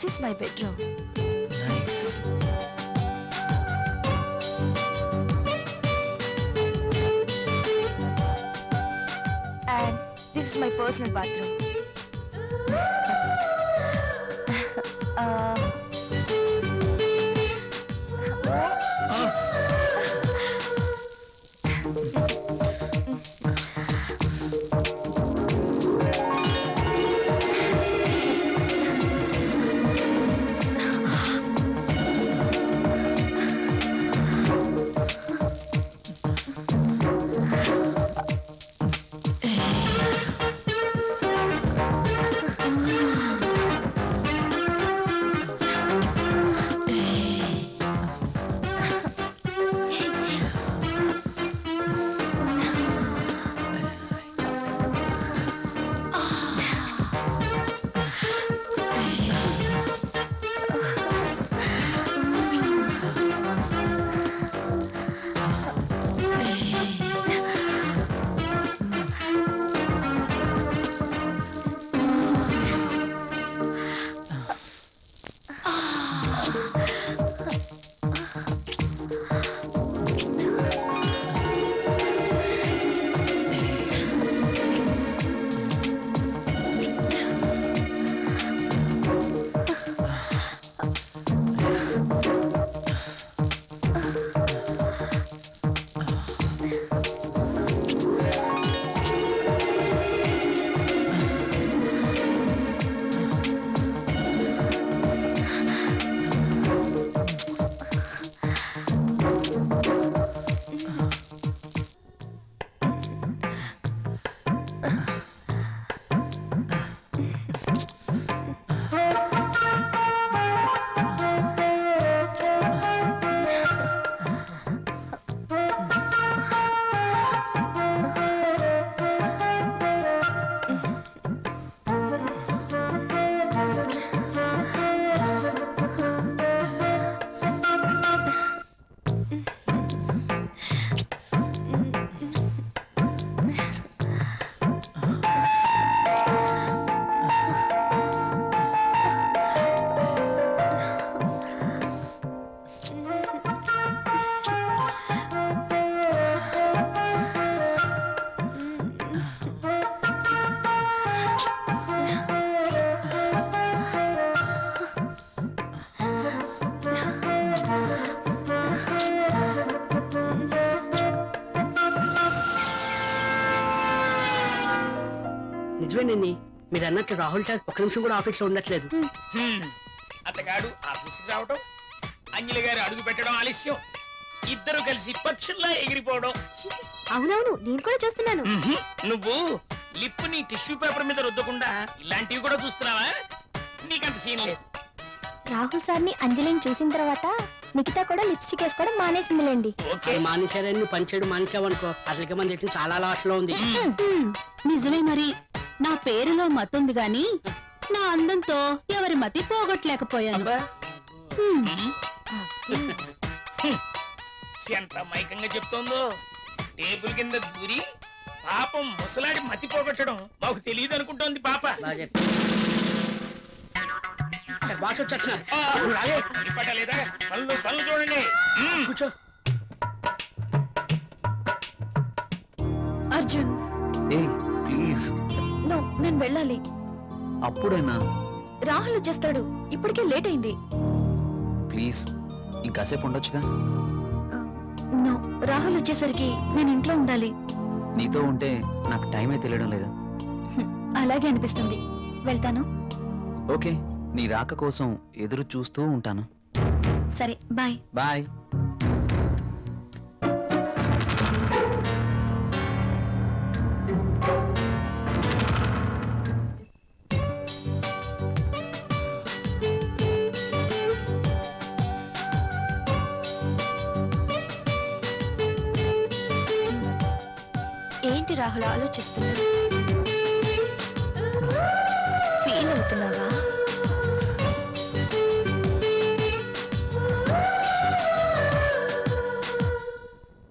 is my bedroom. Nice. And this is my personal bathroom. నిజమేనండి మీరు అన్నట్టు Rahul sir ఒక్క నిమిషం కూడా ఆఫీస్ లో ఉండట్లేదు. అతగాడు ఆఫీస్కి రావడం, అంజలి గారు అడుగు పెట్టడం ఆలస్యం, ఇద్దరు కలిసి పక్షుల్లా ఎగిరిపోవడం. అవునవును, నేను కూడా చూస్తున్నాను. నువ్వు లిప్ ని టిష్యూ పేపర్ మీద రుద్దకుండా ఇలాంటివి కూడా చూస్తున్నావా? నీకంత సీన్ లేదు. రాహుల్ సార్ ని అంజలిని చూసిన తర్వాత నిఖిత కూడా లిప్స్టిక్ వేసుకోవడం మానేసిందిలేండి. మానేశారని నువ్వు పనిచేయడం మానేసావనుకో అసలుకే మన దగ్గర చాలా లాస్ లో ఉంది. నిజమే, మరి నా పేరులో మతుంది గాని నా అందంతో ఎవరి మతి పోగొట్టలేకపోయాను. ఎంత మైకంగా చెప్తోందో. టేబుల్ కింద దూరి పాపం ముసలాడి మతి పోగొట్టడం మాకు తెలియదు అనుకుంటోంది పాప. బాస్ వచ్చేస్తున్నా లేదా పనులు చూడండి. కూర్చో. అర్జున్ ప్లీజ్ నో, నేను వెళ్ళాలి. అప్పుడేనా? రాహుల్ వచ్చేస్తాడు, ఇప్పటికే లేట్ అయింది. ప్లీజ్ ఇంకాసేపు ఉండొచ్చుగా. నో, రాహుల్ వచ్చేసరికి నేను ఇంట్లో ఉండాలి. నీతో ఉంటే నాకు టైమే తెలియడం లేదు. అలాగే అనిపిస్తుంది. వెళ్తాను. ఓకే, నీ రాక కోసం ఎదురు చూస్తూ ఉంటాను. సరే, బాయ్. బాయ్. ఏంటి రాహుల్ ఆలోచిస్తున్నావు? ఫీల్ అవుతున్నావా?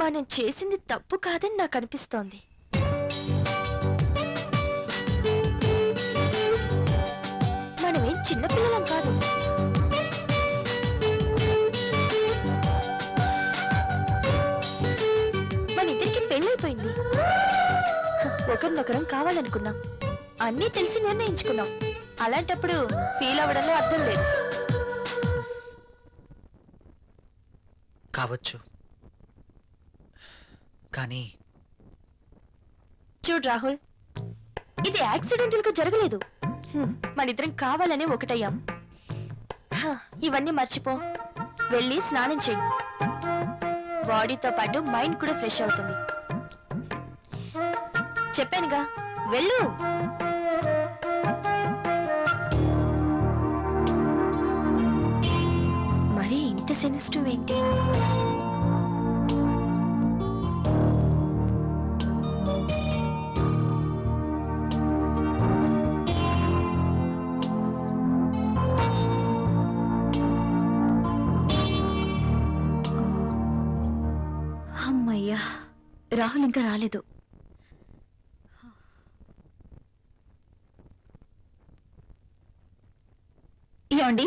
మనం చేసింది తప్పు కాదని నాకు అనిపిస్తోంది. మనమేం చిన్నపిల్లలం కాదు. ఒకరినొకరం కావాలనుకున్నాం, అన్నీ తెలిసి నిర్ణయించుకున్నాం. అలాంటప్పుడు ఫీల్ అవ్వడంలో అర్థం లేదు. కావచ్చు, కానీ చూడు రాహుల్, ఇది యాక్సిడెంటల్ గా జరగలేదు. మనిద్దరం కావాలనే ఒకటయ్యాం. ఇవన్నీ మర్చిపో, వెళ్ళి స్నానం చెయ్యి. బాడీతో పాటు మైండ్ కూడా ఫ్రెష్ అవుతుంది. చెప్పానుగా, వెళ్ళు. మరి ఇంత సెన్సిటివ్ ఏంటి? అమ్మయ్యా, రాహుల్ ఇంకా రాలేదు. ఏమండి,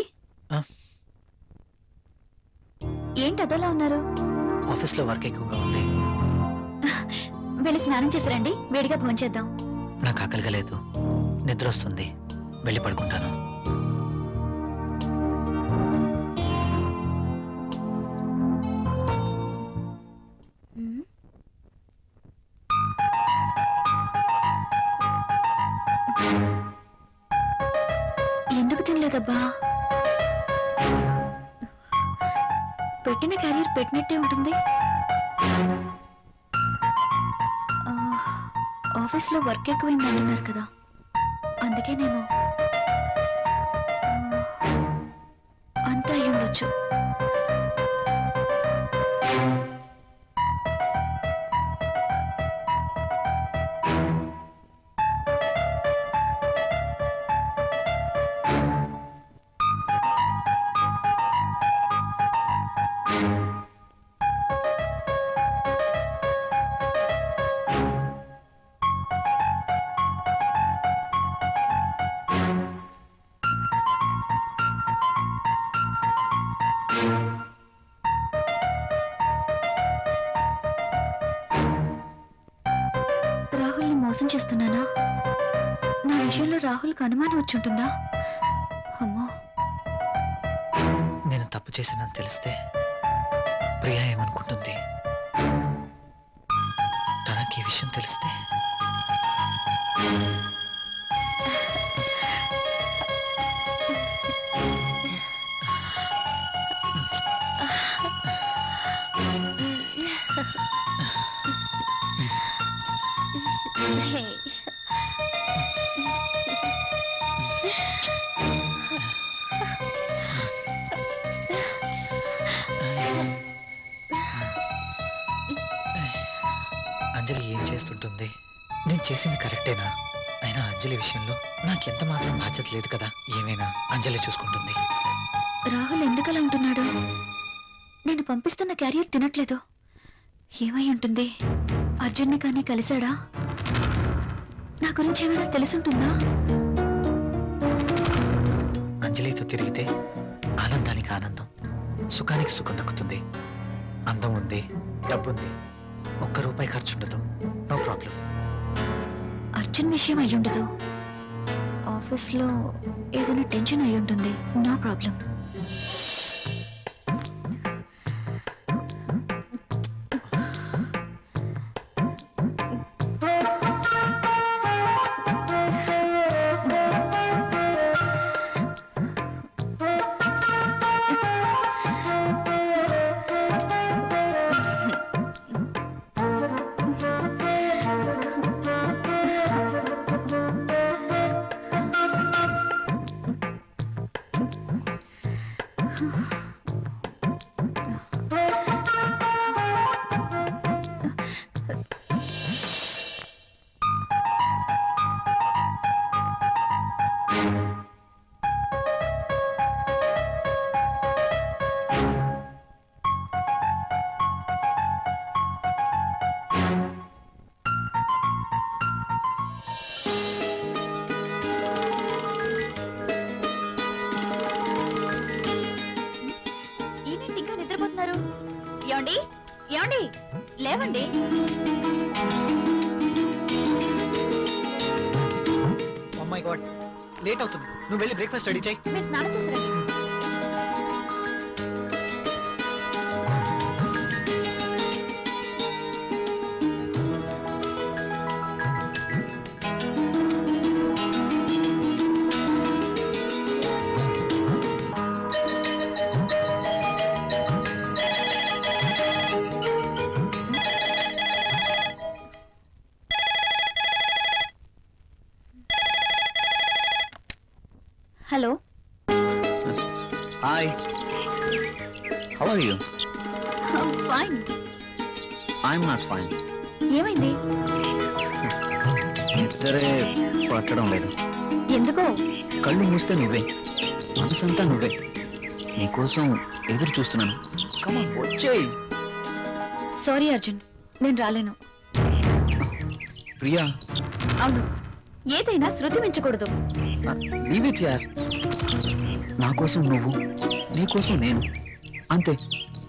ఏంటి అదోలా ఉన్నారు? ఆఫీస్లో వర్క్ ఎక్కువగా ఉంది. వెళ్ళి స్నానం చేసిరండి, వేడిగా భోంచేద్దాం. నాకు ఆకలిగా లేదు, నిద్ర వస్తుంది, వెళ్ళి పడుకుంటాను. ఎందుకు తినలేదబ్బా? పెట్టిన క్యారియర్ పెట్టినట్టే ఉంటుంది. ఆఫీస్లో వర్క్ ఎక్కువైంది అంటున్నారు కదా, అందుకేనేమో. అంతా అయి ఉండొచ్చు. రాహుల్ని మోసం చేస్తున్నానా? నా విషయంలో రాహుల్కి అనుమానం వచ్చుంటుందా? అమ్మో, నేను తప్పు చేశానని తెలిస్తే ప్రియా ఏమనుకుంటుంది? తనకి ఈ విషయం తెలిస్తే? అంజలి ఏం చేస్తుంటుంది? నేను చేసింది కరెక్టేనా? అయినా అంజలి విషయంలో నాకెంత మాత్రం బాధ్యత లేదు కదా. ఏమైనా అంజలి చూసుకుంటుంది. రాహుల్ ఎందుకలా ఉంటున్నాడు? నేను పంపిస్తున్న క్యారియర్ తినట్లేదు. ఏమై ఉంటుంది? అర్జున్ని కానీ కలిశాడా? నా గురించి ఏమైనా తెలుసుంటుందా? అంజలితో తిరిగితే ఆనందానికి ఆనందం, సుఖానికి సుఖం దక్కుతుంది. అందం ఉంది, డబ్బుంది, ₹1 ఖర్చు ఉండదు. No problem. అర్జున్ విషయం అయ్యుండదు. ఆఫీస్లో ఏదైనా టెన్షన్ అయి ఉంటుంది. No problem. ఏమండి, ఏమండి, లేవండి. లేట్ అవుతుంది. నువ్వు వెళ్ళి బ్రేక్ఫాస్ట్ రెడీ చేయి. మీరు స్నానం చేశారండి. Hello, hi, how are you? Fine. I'm not fine. ఏమైంది? నిద్రే పట్టడం లేదు. ఎందుకో? కళ్ళు మూస్తే నువ్వే, మనసంతా నువ్వే. నీకోసం ఎదురు చూస్తున్నాను. కమాన్ వచ్చేయ్. సారీ అర్జున్, నేను రాలేను. ప్రియా, అవును, ఏదైనా శృతి మించకూడదు. లీవ్ ఇట్ యార్. నా కోసం నువ్వు, నీ కోసం నేను, అంతే.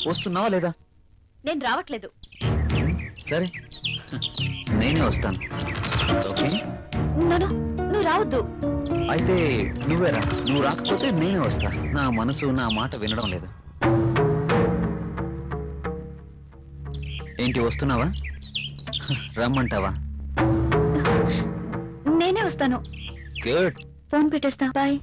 వస్తున్నావా లేదా? నేను రావట్లేదు. సరే, నేనే వస్తాను. ఓకే? నో, నువ్వు రావద్దు. అయితే నువ్వేరా. నువ్వు రాకపోతే నేనే వస్తా. నా మనసు నా మాట వినడం లేదు. ఏంటి, వస్తున్నావా? రమ్మంటావా? నేనే వస్తాను. గుడ్. ఫోన్ పెట్టేస్తా. బాయ్.